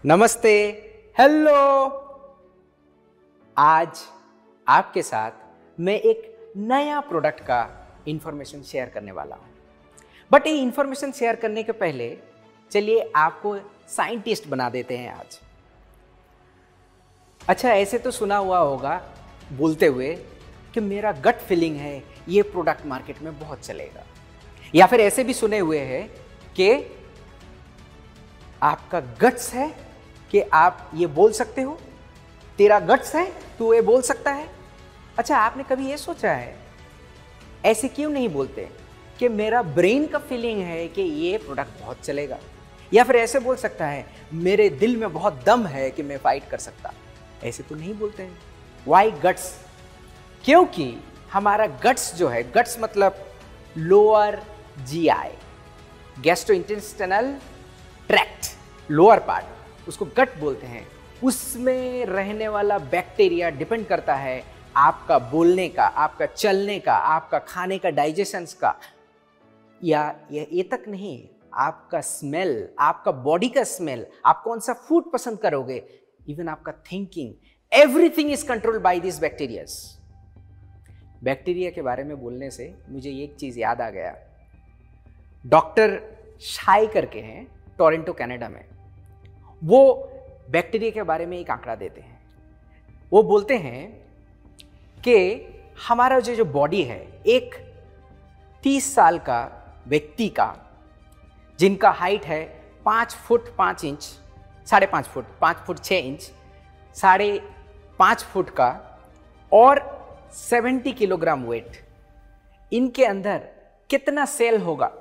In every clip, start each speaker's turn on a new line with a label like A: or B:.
A: नमस्ते, हेलो। आज आपके साथ मैं एक नया प्रोडक्ट का इंफॉर्मेशन शेयर करने वाला हूं। बट ये इंफॉर्मेशन शेयर करने के पहले चलिए आपको साइंटिस्ट बना देते हैं आज। अच्छा, ऐसे तो सुना हुआ होगा बोलते हुए कि मेरा गट फीलिंग है ये प्रोडक्ट मार्केट में बहुत चलेगा, या फिर ऐसे भी सुने हुए हैं कि आपका गट्स है कि आप ये बोल सकते हो, तेरा गट्स है तू ये बोल सकता है। अच्छा, आपने कभी ये सोचा है ऐसे क्यों नहीं बोलते कि मेरा ब्रेन का फीलिंग है कि ये प्रोडक्ट बहुत चलेगा, या फिर ऐसे बोल सकता है मेरे दिल में बहुत दम है कि मैं फाइट कर सकता। ऐसे तो नहीं बोलते हैं। Why guts? क्योंकि हमारा गट्स जो है, गट्स मतलब lower GI, gastrointestinal tract, lower part, उसको गट बोलते हैं। उसमें रहने वाला बैक्टीरिया डिपेंड करता है आपका बोलने का, आपका चलने का, आपका खाने का, डाइजेशंस का, या ये तक नहीं, आपका स्मेल, आपका बॉडी का स्मेल, आप कौन सा फूड पसंद करोगे, इवन आपका thinking, everything is controlled by this bacterias. Bacteria के बारे में बोलने से मुझे एक चीज याद आ गया। डॉक्टर शाई करके हैं टोरंटो कनाडा में, वो बैक्टीरिया के बारे में एक आंकड़ा देते हैं। वो बोलते हैं कि हमारा जो बॉडी है, एक 30 साल का व्यक्ति का, जिनका हाइट है 5 foot 5 inch, 5.5 foot, 5 foot 6 inch, 5.5 foot का, और 70 किलोग्राम वेट, इनके अंदर कितना सेल होगा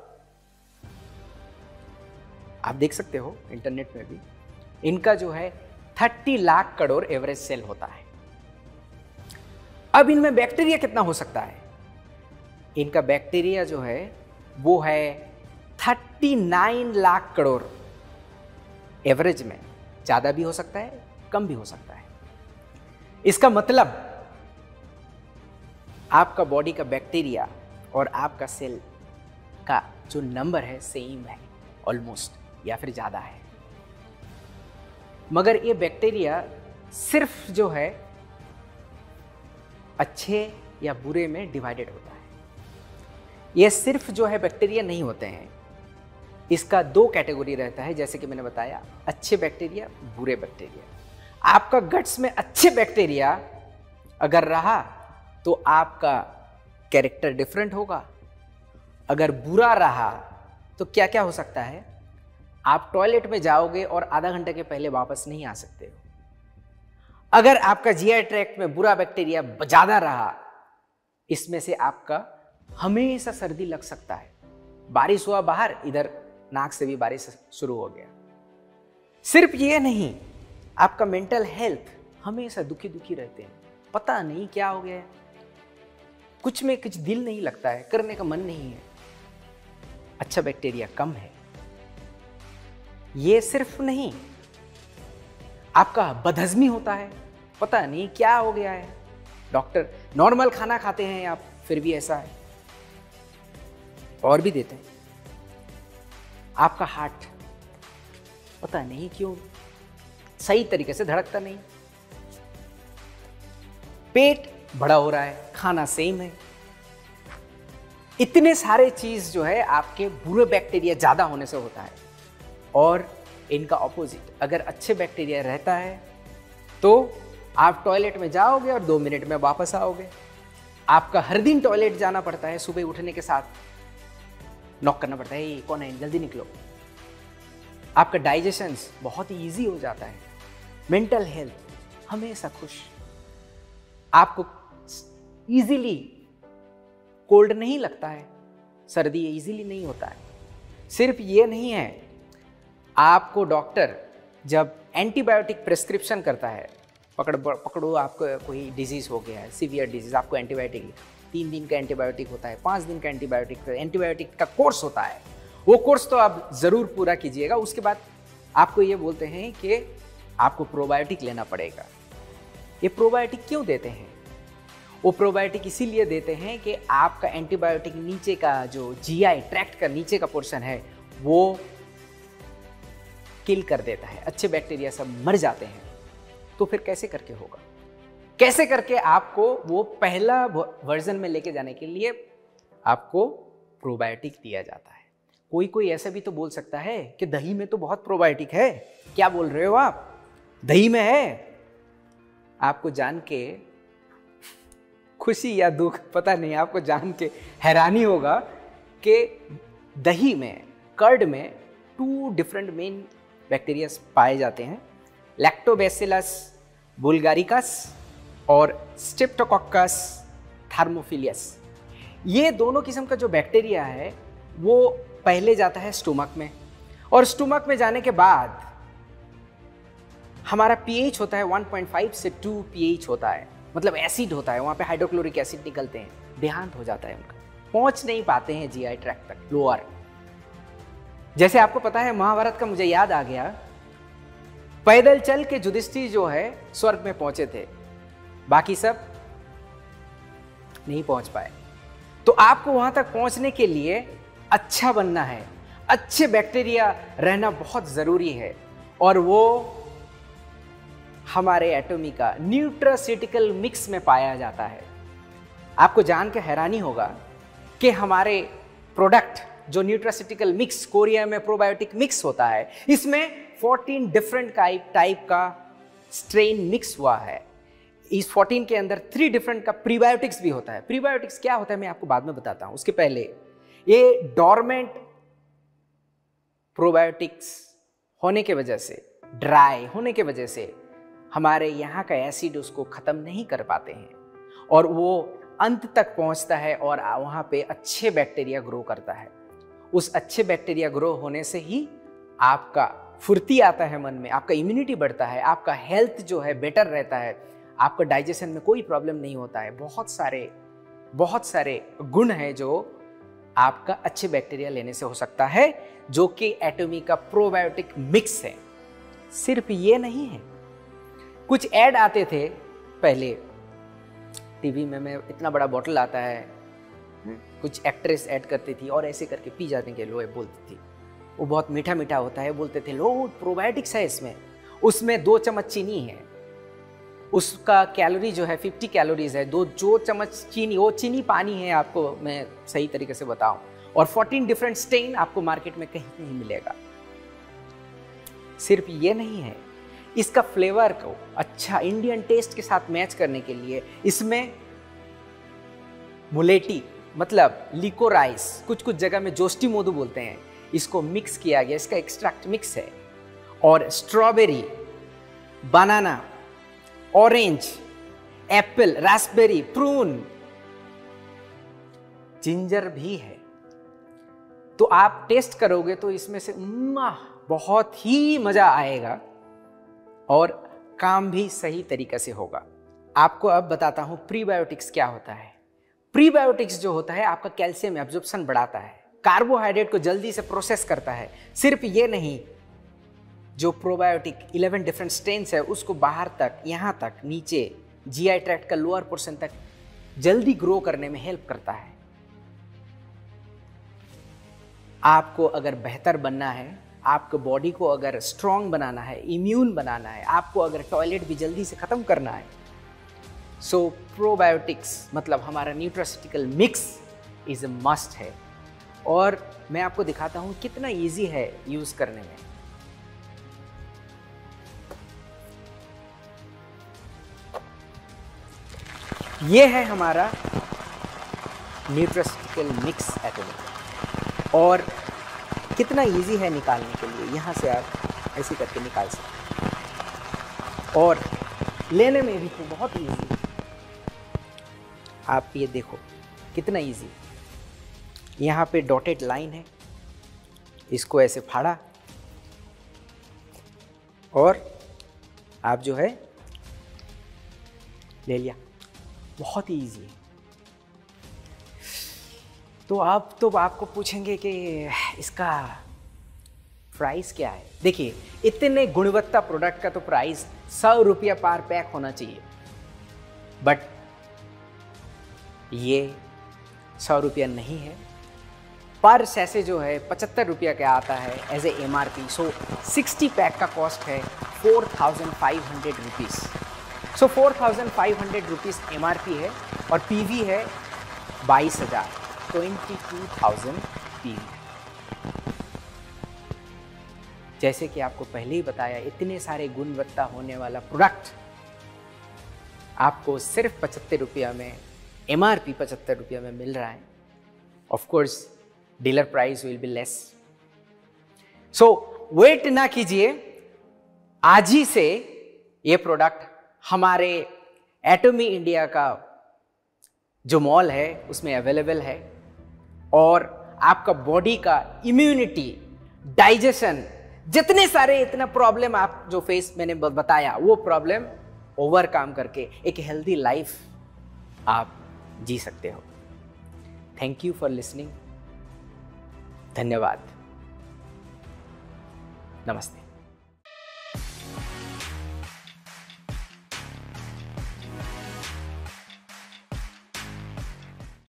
A: आप देख सकते हो इंटरनेट में भी। इनका जो है 30 लाख करोड़ एवरेज सेल होता है। अब इनमें बैक्टीरिया कितना हो सकता है? इनका बैक्टीरिया जो है वो है 39 लाख करोड़ एवरेज में। ज्यादा भी हो सकता है, कम भी हो सकता है। इसका मतलब आपका बॉडी का बैक्टीरिया और आपका सेल का जो नंबर है सेम है ऑलमोस्ट, या फिर ज्यादा है। मगर ये बैक्टीरिया सिर्फ जो है अच्छे या बुरे में डिवाइडेड होता है। ये सिर्फ जो है बैक्टीरिया नहीं होते हैं, इसका 2 कैटेगरी रहता है, जैसे कि मैंने बताया, अच्छे बैक्टीरिया, बुरे बैक्टीरिया। आपका गट्स में अच्छे बैक्टीरिया अगर रहा तो आपका कैरेक्टर डिफरेंट होगा। अगर बुरा रहा तो क्या क्या हो सकता है? आप टॉयलेट में जाओगे और आधा घंटे के पहले वापस नहीं आ सकते हो। अगर आपका जीआई ट्रैक्ट में बुरा बैक्टीरिया ज्यादा रहा, इसमें से आपका हमेशा सर्दी लग सकता है। बारिश हुआ बाहर, इधर नाक से भी बारिश शुरू हो गया। सिर्फ ये नहीं, आपका मेंटल हेल्थ हमेशा दुखी दुखी रहते हैं, पता नहीं क्या हो गया है, कुछ में कुछ दिल नहीं लगता है, करने का मन नहीं है। अच्छा बैक्टीरिया कम है। ये सिर्फ नहीं, आपका बदहजमी होता है, पता नहीं क्या हो गया है। डॉक्टर नॉर्मल खाना खाते हैं आप, फिर भी ऐसा है, और भी देते हैं। आपका हार्ट पता नहीं क्यों सही तरीके से धड़कता नहीं, पेट बड़ा हो रहा है, खाना सेम है। इतने सारे चीज जो है आपके बुरे बैक्टीरिया ज्यादा होने से होता है। और इनका ऑपोजिट, अगर अच्छे बैक्टीरिया रहता है तो आप टॉयलेट में जाओगे और 2 मिनट में वापस आओगे। आपका हर दिन टॉयलेट जाना पड़ता है, सुबह उठने के साथ नॉक करना पड़ता है, ये कौन है, जल्दी निकलो। आपका डाइजेशन बहुत ही ईजी हो जाता है। मेंटल हेल्थ हमेशा खुश। आपको इजीली कोल्ड नहीं लगता है, सर्दी इजीली नहीं होता है। सिर्फ ये नहीं है, आपको डॉक्टर जब एंटीबायोटिक प्रिस्क्रिप्शन करता है, पकड़ो आपको कोई डिजीज हो गया है, सीवियर डिजीज, आपको एंटीबायोटिक 3 दिन का एंटीबायोटिक होता है, 5 दिन का एंटीबायोटिक का कोर्स होता है। वो कोर्स तो आप जरूर पूरा कीजिएगा। उसके बाद आपको ये बोलते हैं कि आपको प्रोबायोटिक लेना पड़ेगा। ये प्रोबायोटिक क्यों देते हैं? वो प्रोबायोटिक इसीलिए देते हैं कि आपका एंटीबायोटिक नीचे का जो जीआई ट्रैक्ट का नीचे का पोर्शन है वो किल कर देता है, अच्छे बैक्टीरिया सब मर जाते हैं, तो फिर कैसे करके होगा? कैसे करके आपको वो पहला वर्जन में लेके जाने के लिए आपको प्रोबायोटिक दिया जाता है। कोई कोई ऐसा भी तो बोल सकता है कि दही में तो बहुत प्रोबायोटिक है। क्या बोल रहे हो आप, दही में है? आपको जान के खुशी या दुख पता नहीं, आपको जान के हैरानी होगा कि दही में, कर्ड में 2 डिफरेंट मेन बैक्टीरिया पाए जाते हैं, लैक्टोबैसिलस बुल्गारिकस और स्ट्रेप्टोकोकस थर्मोफिलियस। ये दोनों किस्म का जो बैक्टीरिया है वो पहले जाता है स्टोमक में, और स्टोमक में जाने के बाद हमारा पीएच होता है 1.5 से 2 पीएच होता है, मतलब एसिड होता है, वहाँ पे हाइड्रोक्लोरिक एसिड निकलते हैं, देहांत हो जाता है उनका, पहुँच नहीं पाते हैं जीआई ट्रैक्ट तक, लोअर। जैसे आपको पता है महाभारत का मुझे याद आ गया, पैदल चल के युधिष्ठिर जो है स्वर्ग में पहुंचे थे, बाकी सब नहीं पहुंच पाए। तो आपको वहां तक पहुंचने के लिए अच्छा बनना है, अच्छे बैक्टीरिया रहना बहुत जरूरी है, और वो हमारे एटॉमिका न्यूट्रास्यूटिकल मिक्स में पाया जाता है। आपको जान के हैरानी होगा कि हमारे प्रोडक्ट जो न्यूट्रास्यूटिकल मिक्स, कोरिया में प्रोबायोटिक मिक्स होता है, इसमें 14 डिफरेंट टाइप का स्ट्रेन मिक्स हुआ है। इस 14 के अंदर 3 डिफरेंट का प्रीबायोटिक्स भी होता है। प्रीबायोटिक्स क्या होता है मैं आपको बाद में बताता हूं, उसके पहले ये डोरमेंट प्रोबायोटिक्स होने के वजह से, ड्राई होने के वजह से हमारे यहाँ का एसिड उसको ख़त्म नहीं कर पाते हैं, और वो अंत तक पहुँचता है और वहाँ पे अच्छे बैक्टीरिया ग्रो करता है। उस अच्छे बैक्टीरिया ग्रो होने से ही आपका फुर्ती आता है मन में, आपका इम्यूनिटी बढ़ता है, आपका हेल्थ जो है बेटर रहता है, आपका डाइजेशन में कोई प्रॉब्लम नहीं होता है। बहुत सारे गुण हैं जो आपका अच्छे बैक्टीरिया लेने से हो सकता है, जो कि एटॉमी का प्रोबायोटिक मिक्स है। सिर्फ ये नहीं है, कुछ ऐड आते थे पहले टीवी में, इतना बड़ा बोतल आता है, कुछ एक्ट्रेस ऐड करती थी और ऐसे करके पी जाने के लोग बोलती थी, वो बहुत मीठा मीठा होता है, बोलते थे लोग प्रोबायोटिक्स है इसमें, उसमें 2 चम्मच चीनी है, उसका कैलोरी जो है 50 कैलोरीज है, 2 चम्मच चीनी, वो चीनी पानी है, आपको मैं सही तरीके से बताऊं, और 14 डिफरेंट स्ट्रेन आपको मार्केट में कहीं नहीं मिलेगा। सिर्फ ये नहीं है, इसका फ्लेवर को अच्छा इंडियन टेस्ट के साथ मैच करने के लिए इसमें मुलेटी मतलब लिकोराइस, कुछ जगह में जोस्टी मोदू बोलते हैं, इसको मिक्स किया गया, इसका एक्सट्रैक्ट मिक्स है, और strawberry, banana, orange, apple, raspberry, prune, ginger भी है। तो आप टेस्ट करोगे तो इसमें से बहुत ही मजा आएगा और काम भी सही तरीके से होगा। आपको अब बताता हूं प्रीबायोटिक्स क्या होता है। प्रीबायोटिक्स जो होता है आपका कैल्शियम एब्जॉर्प्शन बढ़ाता है, कार्बोहाइड्रेट को जल्दी से प्रोसेस करता है। सिर्फ ये नहीं, जो प्रोबायोटिक 11 डिफरेंट स्ट्रेन्स है उसको बाहर तक, यहाँ तक नीचे जीआई ट्रैक्ट का लोअर पोर्शन तक जल्दी ग्रो करने में हेल्प करता है। आपको अगर बेहतर बनना है, आपको बॉडी को अगर स्ट्रांग बनाना है, इम्यून बनाना है, आपको अगर टॉयलेट भी जल्दी से ख़त्म करना है, सो प्रोबायोटिक्स मतलब हमारा nutraceutical mix is a must है। और मैं आपको दिखाता हूँ कितना ईजी है यूज़ करने में। ये है हमारा न्यूट्रास्यूटिकल मिक्स एटॉमी, और कितना इजी है निकालने के लिए। यहाँ से आप ऐसे करके निकाल सकते हैं, और लेने में भी तो बहुत इजी। आप ये देखो कितना इजी, यहाँ पे डॉटेड लाइन है, इसको ऐसे फाड़ा और आप जो है ले लिया, बहुत ही ईजी है। तो आप तो आपको पूछेंगे कि इसका प्राइस क्या है। देखिए, इतने गुणवत्ता प्रोडक्ट का तो प्राइस 100 रुपया पर पैक होना चाहिए, बट ये 100 रुपया नहीं है। पर सैसे जो है 75 रुपया का आता है as a MRP। So 60 pack का कॉस्ट है 4,500 रुपीज़। सो 4,500 रुपीज़ MRP है और PV है 22,000, 22,000 PV। जैसे कि आपको पहले ही बताया, इतने सारे गुणवत्ता होने वाला प्रोडक्ट आपको सिर्फ 75 रुपया में, MRP 75 रुपया में मिल रहा है। Of course dealer price will be less. So wait ना कीजिए, आज ही से ये प्रोडक्ट हमारे एटॉमी इंडिया का जो मॉल है उसमें अवेलेबल है और आपका बॉडी का इम्यूनिटी, डाइजेशन, जितने सारे इतना प्रॉब्लम आप जो फेस मैंने बताया, वो प्रॉब्लम ओवरकम करके एक हेल्दी लाइफ आप जी सकते हो। Thank you for listening. धन्यवाद। नमस्ते।